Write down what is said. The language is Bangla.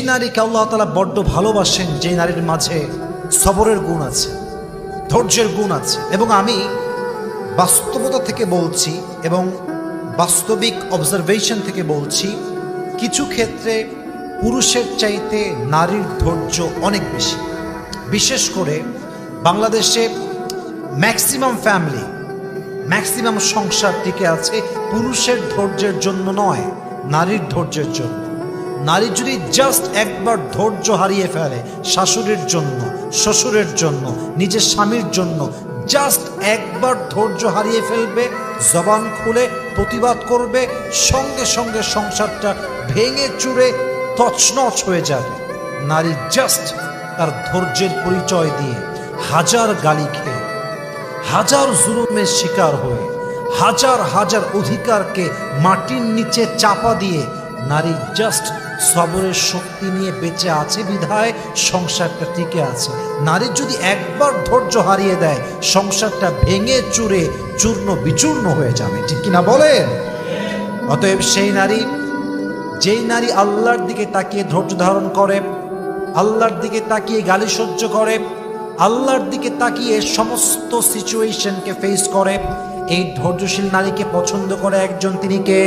নারীকে আল্লাহ তাআলা বড্ড ভালোবাসেন যে নারীর মাঝে সবরের গুণ আছে, ধৈর্যের গুণ আছে। এবং আমি বাস্তবতা থেকে বলছি এবং বাস্তবিক অবজারভেশন থেকে বলছি, কিছু ক্ষেত্রে পুরুষের চাইতে নারীর ধৈর্য অনেক বেশি। বিশেষ করে বাংলাদেশে ম্যাক্সিমাম ফ্যামিলি, ম্যাক্সিমাম সংসার টিকে আছে পুরুষের ধৈর্যের জন্য নয়, নারীর ধৈর্যের জন্য। নারী যদি জাস্ট একবার ধৈর্য হারিয়ে ফেলে শাশুড়ির জন্য, শ্বশুরের জন্য, নিজের স্বামীর জন্য, জাস্ট একবার ধৈর্য হারিয়ে ফেলবে, জবান খুলে প্রতিবাদ করবে, সঙ্গে সঙ্গে সংসারটা ভেঙে চুরে তছনছ হয়ে যাবে। নারী জাস্ট তার ধৈর্যের পরিচয় দিয়ে হাজার গালি খেয়ে, হাজার জুলুমের শিকার হয়ে, হাজার হাজার অধিকারকে মাটির নিচে চাপা দিয়ে নারী জাস্ট সবরের শক্তি নিয়ে বেঁচে আছে বিধায় সংসারটা টিকে আছে। নারী যদি একবার ধৈর্য হারিয়ে দেয়, সংসারটা ভেঙে চুরে চূর্ণ বিচূর্ণ হয়ে যাবে, ঠিক কিনা বলেন? অতএব সেই নারী, যেই নারী আল্লাহর দিকে তাকিয়ে ধৈর্য ধারণ করে, আল্লাহর দিকে তাকিয়ে গালি সহ্য করে, আল্লাহর দিকে তাকিয়ে সমস্ত সিচুয়েশনকে ফেস করে, এই ধৈর্যশীল নারীকে পছন্দ করে একজন, তিনি কে?